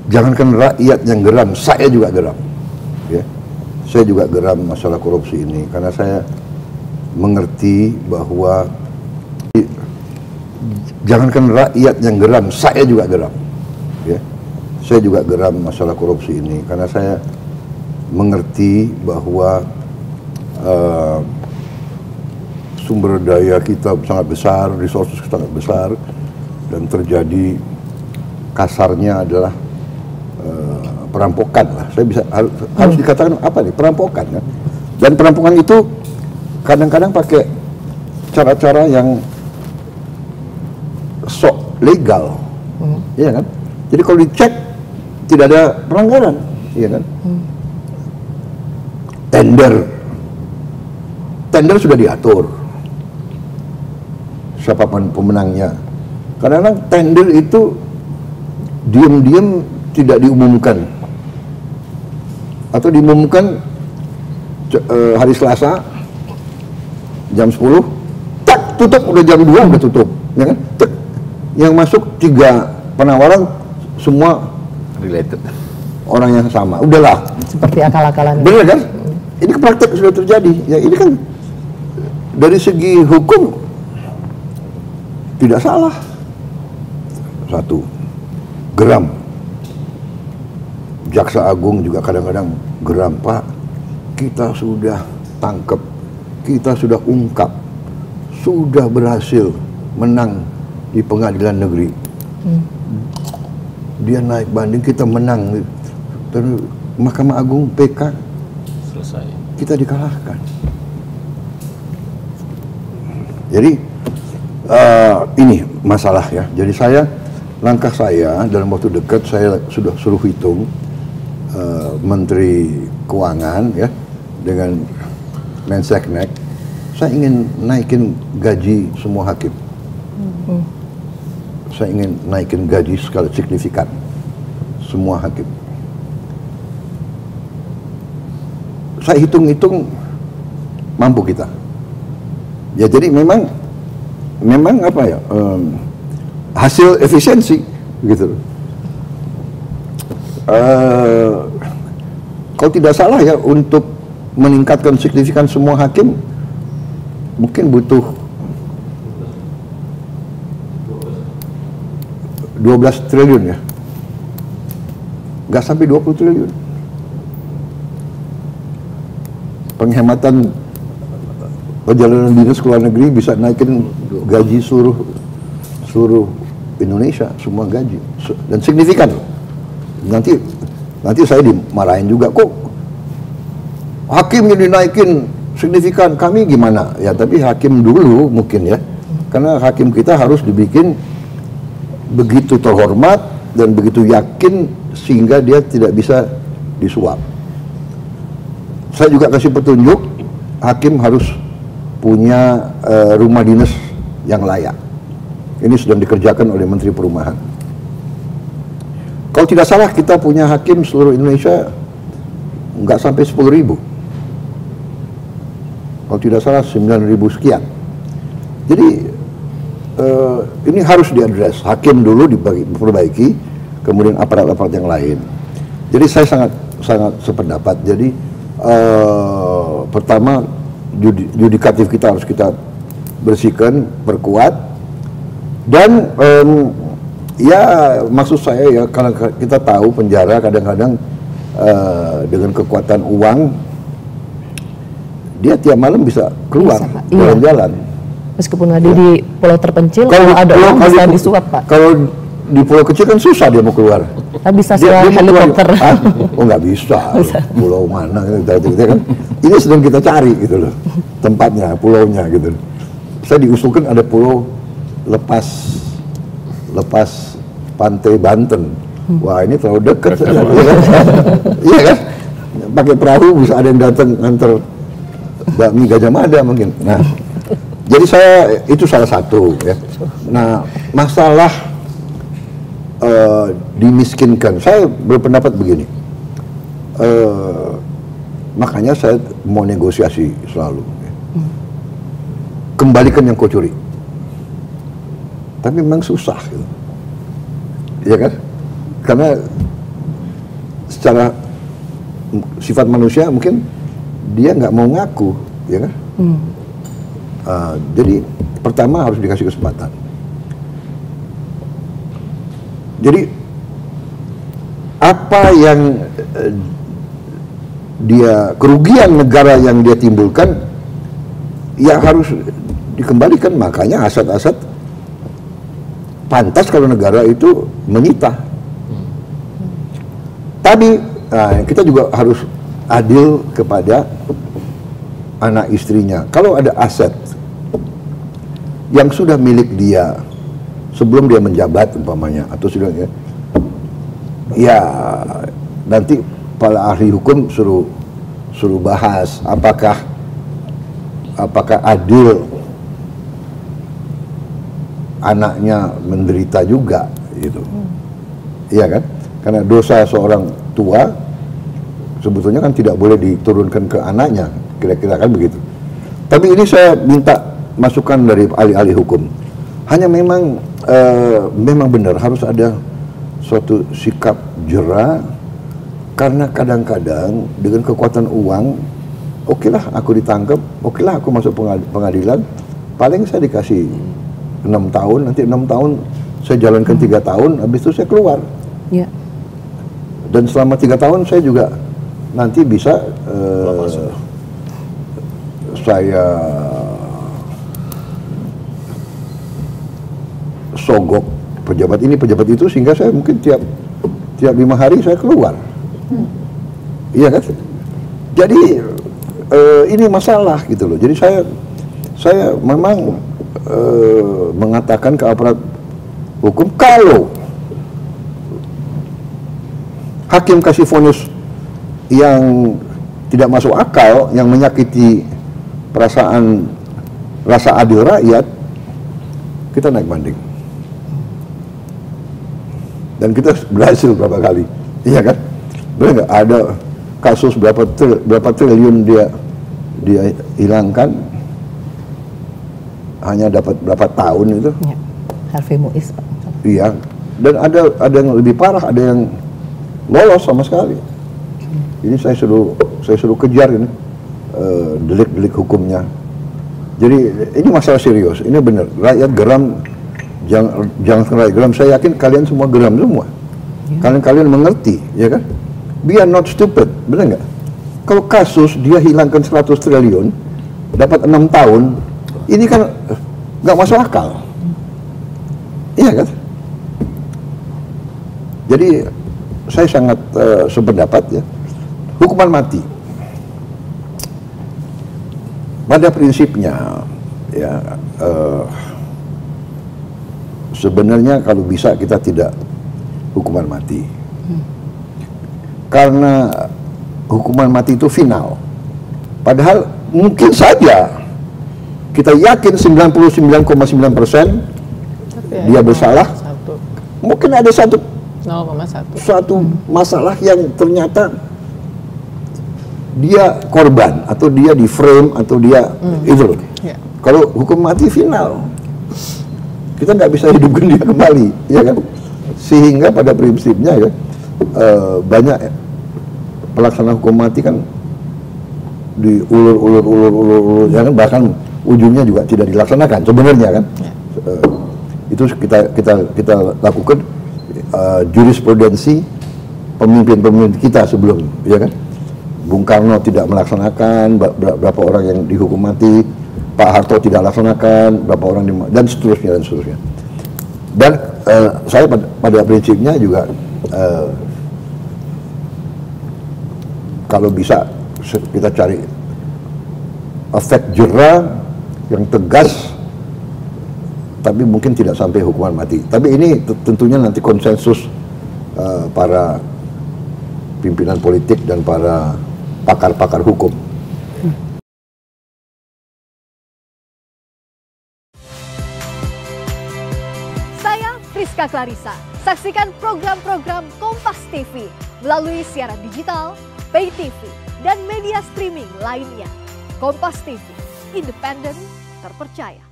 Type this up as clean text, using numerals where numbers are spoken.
Jangankan rakyat yang geram, saya juga geram. Ya. Saya juga geram masalah korupsi ini karena saya mengerti bahwa jangankan rakyat yang geram, saya juga geram. Ya. Saya juga geram masalah korupsi ini karena saya mengerti bahwa sumber daya kita sangat besar, resources sangat besar, dan terjadi kasarnya adalah perampokan lah. Saya bisa harus dikatakan apa nih, perampokan kan. Dan perampokan itu kadang-kadang pakai cara-cara yang sok legal, iya kan? Jadi kalau dicek tidak ada pelanggaran, iya kan? Tender sudah diatur, siapapun pemenangnya. Kadang-kadang tender itu diam-diam tidak diumumkan, atau diumumkan hari Selasa jam 10, tak tutup, udah jam 2 udah tutup, ya kan? Tak, yang masuk 3 penawaran semua related, orang yang sama, udahlah. Seperti akal-akalan. Benar kan? Ini praktek sudah terjadi. Ya ini kan dari segi hukum tidak salah. Satu, geram. Jaksa Agung juga kadang-kadang geram, Pak, kita sudah tangkap, kita sudah ungkap, sudah berhasil menang di pengadilan negeri. Dia naik banding, kita menang. Terus Mahkamah Agung PK selesai, kita dikalahkan. Jadi ini masalah ya. Jadi langkah saya dalam waktu dekat, saya sudah suruh hitung Menteri Keuangan ya dengan Menseknek, saya ingin naikin gaji semua hakim. Saya ingin naikin gaji skala signifikan semua hakim. Saya hitung-hitung mampu kita. Ya jadi memang apa ya, hasil efisiensi gitu. Kalau tidak salah ya, untuk meningkatkan signifikan semua hakim mungkin butuh 12 triliun ya, nggak sampai 20 triliun. Penghematan perjalanan dinas ke luar negeri bisa naikin gaji seluruh Indonesia, semua gaji, dan signifikan. Nanti saya dimarahin juga, kok hakim yang dinaikin signifikan, kami gimana ya? Tapi hakim dulu mungkin ya, karena hakim kita harus dibikin begitu terhormat dan begitu yakin sehingga dia tidak bisa disuap. Saya juga kasih petunjuk, hakim harus punya rumah dinas yang layak. Ini sedang dikerjakan oleh Menteri Perumahan. Kalau tidak salah kita punya hakim seluruh Indonesia nggak sampai 10.000. Kalau tidak salah 9.000 sekian. Jadi ini harus diadres. Hakim dulu diperbaiki, kemudian aparat-aparat yang lain. Jadi saya sangat sependapat. Jadi pertama, yudikatif kita harus kita bersihkan, perkuat, dan ya maksud saya ya, karena kita tahu penjara kadang-kadang dengan kekuatan uang dia tiap malam bisa keluar jalan-jalan. Meskipun ada di pulau terpencil, kalau ada uang bisa disuap, Pak. Kalau di pulau kecil kan susah dia mau keluar. Bisa sewa helikopter. Oh nggak bisa. Pulau mana gitu kan? Ini sedang kita cari gitu loh, tempatnya, pulaunya gitu. Saya diusulkan ada pulau lepas pantai Banten. Wah ini terlalu dekat saja. Iya kan? Pakai perahu bisa ada yang datang nganter bakmi Gajah Mada mungkin. Nah, jadi saya itu salah satu ya. Nah, masalah dimiskinkan, saya berpendapat begini, makanya saya mau negosiasi selalu, kembalikan yang kau curi, tapi memang susah gitu. ya kan? Karena secara sifat manusia mungkin dia nggak mau ngaku, ya kan? Jadi pertama harus dikasih kesempatan. Jadi apa yang kerugian negara yang dia timbulkan ya harus dikembalikan. Makanya aset-aset pantas kalau negara itu menyita. Tapi kita juga harus adil kepada anak istrinya. Kalau ada aset yang sudah milik dia sebelum dia menjabat umpamanya, atau sudah ya nanti para ahli hukum suruh bahas apakah adil anaknya menderita juga gitu. Iya kan? Karena dosa seorang tua sebetulnya kan tidak boleh diturunkan ke anaknya, kira-kira kan begitu. Tapi ini saya minta masukan dari ahli-ahli hukum. Hanya memang benar harus ada suatu sikap jera, karena kadang-kadang dengan kekuatan uang, okelah aku ditangkap, okelah aku masuk pengadilan, paling saya dikasih 6 tahun, nanti 6 tahun saya jalankan 3 tahun, habis itu saya keluar. Ya. Dan selama 3 tahun saya juga nanti bisa saya sogok pejabat ini pejabat itu, sehingga saya mungkin tiap 5 hari saya keluar. Iya kan? Jadi ini masalah gitu loh. Jadi saya memang mengatakan ke aparat hukum, kalau hakim kasih vonis yang tidak masuk akal, yang menyakiti perasaan rasa adil rakyat, kita naik banding. Dan kita berhasil berapa kali, iya kan? Benar nggak? Ada kasus berapa triliun dia hilangkan, hanya dapat berapa tahun itu? Ya. Harvey Muiz, Pak. Iya. Dan ada yang lebih parah, ada yang lolos sama sekali. Ini saya suruh kejar ini delik-delik hukumnya. Jadi ini masalah serius. Ini benar. Rakyat geram. Jangan rakyat geram. Saya yakin kalian semua geram semua. Kalian mengerti, ya kan? We are not stupid, benar nggak? Kalau kasus dia hilangkan 100 triliun, dapat 6 tahun, ini kan nggak masuk akal. Iya kan? Jadi saya sangat sependapat ya. Hukuman mati. Pada prinsipnya, ya sebenarnya kalau bisa kita tidak hukuman mati. Karena hukuman mati itu final. Padahal mungkin saja kita yakin 99,9% dia bersalah. Mungkin ada satu masalah yang ternyata dia korban, atau dia di frame, atau dia itu loh. Kalau hukum mati final, kita nggak bisa hidupkan dia kembali, ya kan? Sehingga pada prinsipnya ya banyak pelaksana hukum mati kan diulur, ya kan? Bahkan ujungnya juga tidak dilaksanakan sebenarnya kan. Itu kita lakukan jurisprudensi pemimpin-pemimpin kita sebelum, ya kan? Bung Karno tidak melaksanakan, berapa orang yang dihukum mati, Pak Harto tidak laksanakan, berapa orang dan seterusnya. Dan saya pada prinsipnya juga kalau bisa kita cari efek jera yang tegas, tapi mungkin tidak sampai hukuman mati. Tapi ini tentunya nanti konsensus para pimpinan politik dan para pakar-pakar hukum. Saya Friska Clarissa. Saksikan program-program Kompas TV melalui siaran digital, pay TV, dan media streaming lainnya. Kompas TV, independen, terpercaya.